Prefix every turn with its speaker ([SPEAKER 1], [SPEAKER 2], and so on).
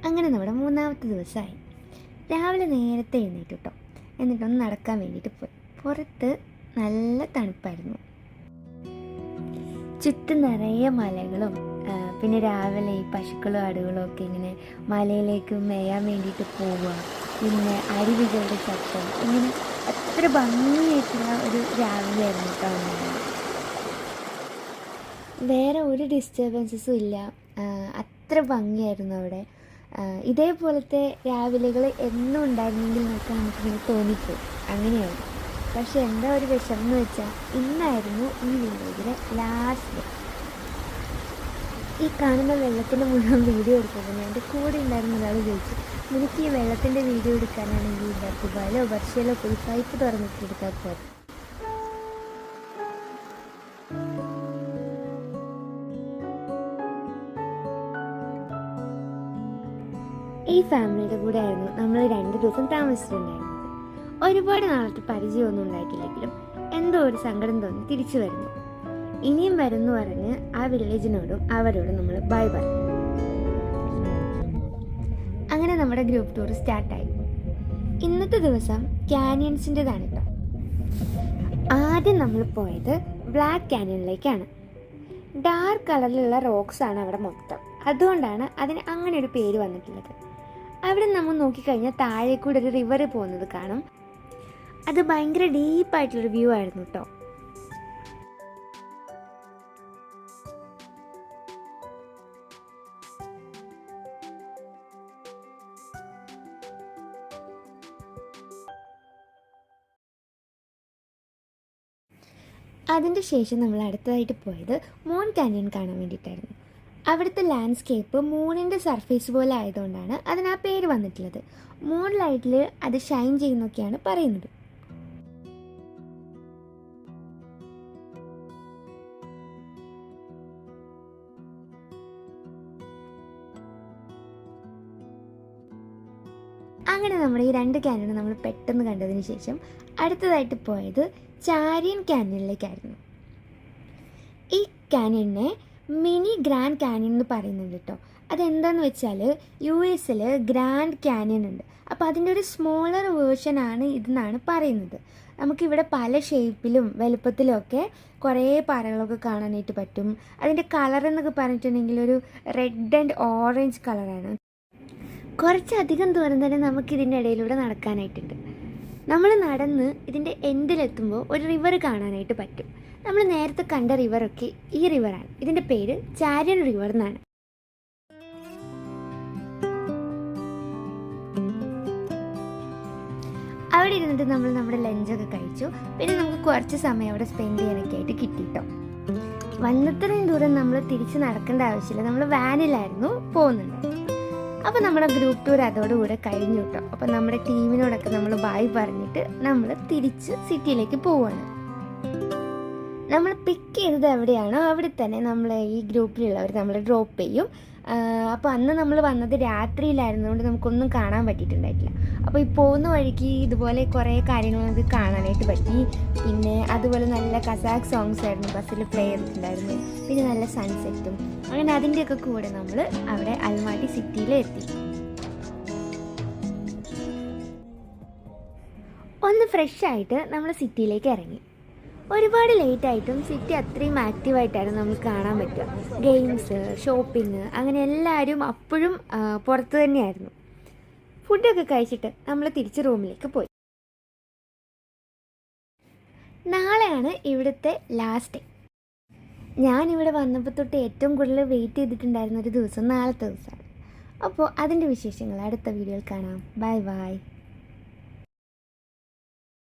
[SPEAKER 1] അങ്ങനെ നമ്മുടെ മൂന്നാമത്തെ ദിവസമായി. രാവിലെ നേരത്തെ എഴുന്നേറ്റ് കേട്ടോ. എന്നിട്ടൊന്ന് നടക്കാൻ വേണ്ടിയിട്ട് പോയി. പുറത്ത് നല്ല തണുപ്പായിരുന്നു. ചുറ്റും നിറയെ മലകളും പിന്നെ രാവിലെ ഈ പശുക്കളും ആടുകളും ഒക്കെ ഇങ്ങനെ മലയിലേക്ക് മേയാൻ വേണ്ടിയിട്ട് പോവുക. പിന്നെ അരുവികളുടെ ശബ്ദം, ഇങ്ങനെ അത്ര ഭംഗിയായിട്ടുള്ള ഒരു രാവിലെ ആയിരുന്നു കേട്ടോ. വേറെ ഒരു ഡിസ്റ്റർബൻസസും ഇല്ല. അത്ര ഭംഗിയായിരുന്നു അവിടെ. ഇതേപോലത്തെ രാവിലെകൾ എന്നും ഉണ്ടായിരുന്നെങ്കിൽ നമുക്കിങ്ങനെ തോന്നിപ്പോയി. അങ്ങനെയാണ്. പക്ഷെ എന്താ ഒരു വിഷമം എന്ന് വെച്ചാൽ ഇന്നായിരുന്നു ഈ വില്ലേജിലെ ലാസ്റ്റ് ഡേ. ഈ കാണുന്ന വെള്ളത്തിൻ്റെ മുഴുവൻ വീഡിയോ എടുക്കുന്നത് എൻ്റെ കൂടെ ഉണ്ടായിരുന്ന ഒരാൾ ചോദിച്ചു, നിനക്ക് ഈ വെള്ളത്തിൻ്റെ വീഡിയോ എടുക്കാനാണെങ്കിൽ ദുബായിലോ ബർഷയിലോ പോയി പൈപ്പ് തുറന്നിട്ട് എടുത്താൽ പോരെ. ഈ ഫാമിലിയുടെ കൂടെ ആയിരുന്നു നമ്മൾ 2 ദിവസം താമസിച്ചിട്ടുണ്ടായിരുന്നത്. ഒരുപാട് നാളത്തെ പരിചയമൊന്നും ഉണ്ടായിട്ടില്ലെങ്കിലും എന്തോ ഒരു സങ്കടം തോന്നി തിരിച്ചു വരുന്നു. ഇനിയും വരുന്നു പറഞ്ഞ് ആ വില്ലേജിനോടും അവരോടും നമ്മൾ ബൈ പറഞ്ഞു. അങ്ങനെ നമ്മുടെ ഗ്രൂപ്പ് ടൂർ സ്റ്റാർട്ടായി. ഇന്നത്തെ ദിവസം ക്യാനിയൻസിൻ്റെതാണ് കേട്ടോ. ആദ്യം നമ്മൾ പോയത് ബ്ലാക്ക് ക്യാനിയനിലേക്കാണ്. ഡാർക്ക് കളറിലുള്ള റോക്സ് ആണ് അവിടെ മൊത്തം. അതുകൊണ്ടാണ് അതിന് അങ്ങനെ ഒരു പേര് വന്നിട്ടുള്ളത്. അവിടെ നമ്മൾ നോക്കിക്കഴിഞ്ഞാൽ താഴെ കൂടെ ഒരു റിവർ പോകുന്നത് കാണും. അത് ഭയങ്കര ഡീപ്പായിട്ടുള്ളൊരു വ്യൂ ആയിരുന്നു കേട്ടോ. അതിൻ്റെ ശേഷം നമ്മൾ അടുത്തതായിട്ട് പോയത് മൂൺ കാനിയൻ കാണാൻ വേണ്ടിയിട്ടായിരുന്നു. അവിടുത്തെ ലാൻഡ്സ്കേപ്പ് മൂണിൻ്റെ സർഫേസ് പോലെ ആയതുകൊണ്ടാണ് അതിന് ആ പേര് വന്നിട്ടുള്ളത്. മൂൺ ലൈറ്റിൽ അത് ഷൈൻ ചെയ്യുന്നൊക്കെയാണ് പറയുന്നത്. അങ്ങനെ നമ്മൾ ഈ 2 ക്യാനിയൻ നമ്മൾ പെട്ടെന്ന് കണ്ടതിന് ശേഷം അടുത്തതായിട്ട് പോയത് ചാരിയൻ ക്യാനിയനിലേക്കായിരുന്നു. ഈ ക്യാനിയനെ മിനി ഗ്രാൻഡ് ക്യാനിയൻ എന്ന് പറയുന്നുണ്ട് കേട്ടോ. അതെന്താന്ന് വെച്ചാൽ US ഗ്രാൻഡ് ക്യാനിയൻ ഉണ്ട്. അപ്പോൾ അതിൻ്റെ ഒരു സ്മോളർ വേർഷനാണ് ഇതെന്നാണ് പറയുന്നത്. നമുക്കിവിടെ പല ഷേപ്പിലും വലുപ്പത്തിലും ഒക്കെ കുറേ പാറകളൊക്കെ കാണാനായിട്ട് പറ്റും. അതിൻ്റെ കളർ എന്നൊക്കെ പറഞ്ഞിട്ടുണ്ടെങ്കിൽ ഒരു റെഡ് ആൻഡ് ഓറഞ്ച് കളറാണ്. കുറച്ചധികം ദൂരം തന്നെ നമുക്കിതിൻ്റെ ഇടയിലൂടെ നടക്കാനായിട്ടുണ്ട്. നമ്മൾ നടന്ന് ഇതിൻ്റെ എൻഡിലെത്തുമ്പോൾ ഒരു റിവർ കാണാനായിട്ട് പറ്റും. നമ്മൾ നേരത്തെ കണ്ട റിവറൊക്കെ ഈ റിവറാണ്. ഇതിൻ്റെ പേര് ചാരിയൻ റിവർ എന്നാണ്. അവിടെ ഇരുന്നിട്ട് നമ്മൾ നമ്മുടെ ലഞ്ചൊക്കെ കഴിച്ചു. പിന്നെ നമുക്ക് കുറച്ച് സമയം അവിടെ സ്പെൻഡ് ചെയ്യാനൊക്കെ ആയിട്ട് കിട്ടിയിട്ടോ. വന്നത്രയും ദൂരം നമ്മൾ തിരിച്ച് നടക്കേണ്ട ആവശ്യമില്ല. നമ്മൾ വാനിലായിരുന്നു പോകുന്നുണ്ട്. അപ്പോൾ നമ്മുടെ ഗ്രൂപ്പ് ടൂർ അതോടുകൂടെ കഴിഞ്ഞു കേട്ടോ. അപ്പോൾ നമ്മുടെ ടീമിനോടൊക്കെ നമ്മൾ ബായ് പറഞ്ഞിട്ട് നമ്മൾ തിരിച്ച് സിറ്റിയിലേക്ക് പോവുകയാണ്. നമ്മൾ പിക്ക് ചെയ്തത് എവിടെയാണോ അവിടെ തന്നെ നമ്മൾ ഈ ഗ്രൂപ്പിലുള്ളവർ നമ്മൾ ഡ്രോപ്പ് ചെയ്യും. അപ്പോൾ അന്ന് നമ്മൾ വന്നത് രാത്രിയിലായിരുന്നതുകൊണ്ട് നമുക്കൊന്നും കാണാൻ പറ്റിയിട്ടുണ്ടായിട്ടില്ല. അപ്പോൾ ഈ പോകുന്ന വഴിക്ക് ഇതുപോലെ കുറേ കാര്യങ്ങൾ നമുക്ക് കാണാനായിട്ട് പറ്റി. പിന്നെ അതുപോലെ നല്ല കസാഖ് സോങ്സ് ആയിരുന്നു ബസ്സിൽ പ്ലേ ചെയ്തിട്ടുണ്ടായിരുന്നു. പിന്നെ നല്ല സൺസെറ്റും. അങ്ങനെ അതിൻ്റെയൊക്കെ കൂടെ നമ്മൾ അവിടെ അൽമാട്ടി സിറ്റിയിലെത്തി. ഒന്ന് ഫ്രഷായിട്ട് നമ്മൾ സിറ്റിയിലേക്ക് ഇറങ്ങി. ഒരുപാട് ലേറ്റായിട്ടും സിറ്റി അത്രയും ആക്റ്റീവായിട്ടായിരുന്നു നമുക്ക് കാണാൻ പറ്റുക. ഗെയിംസ്, ഷോപ്പിംഗ്, അങ്ങനെ എല്ലാവരും അപ്പോഴും പുറത്ത് തന്നെയായിരുന്നു. ഫുഡൊക്കെ കഴിച്ചിട്ട് നമ്മൾ തിരിച്ച് റൂമിലേക്ക് പോയി. നാളെയാണ് ഇവിടുത്തെ ലാസ്റ്റ് ഡേ. ഞാനിവിടെ വന്നപ്പോൾ തൊട്ട് ഏറ്റവും കൂടുതൽ വെയിറ്റ് ചെയ്തിട്ടുണ്ടായിരുന്ന ഒരു ദിവസം നാളത്തെ ദിവസമാണ്. അപ്പോൾ അതിൻ്റെ വിശേഷങ്ങൾ അടുത്ത വീഡിയോയിൽ കാണാം. Bye bye.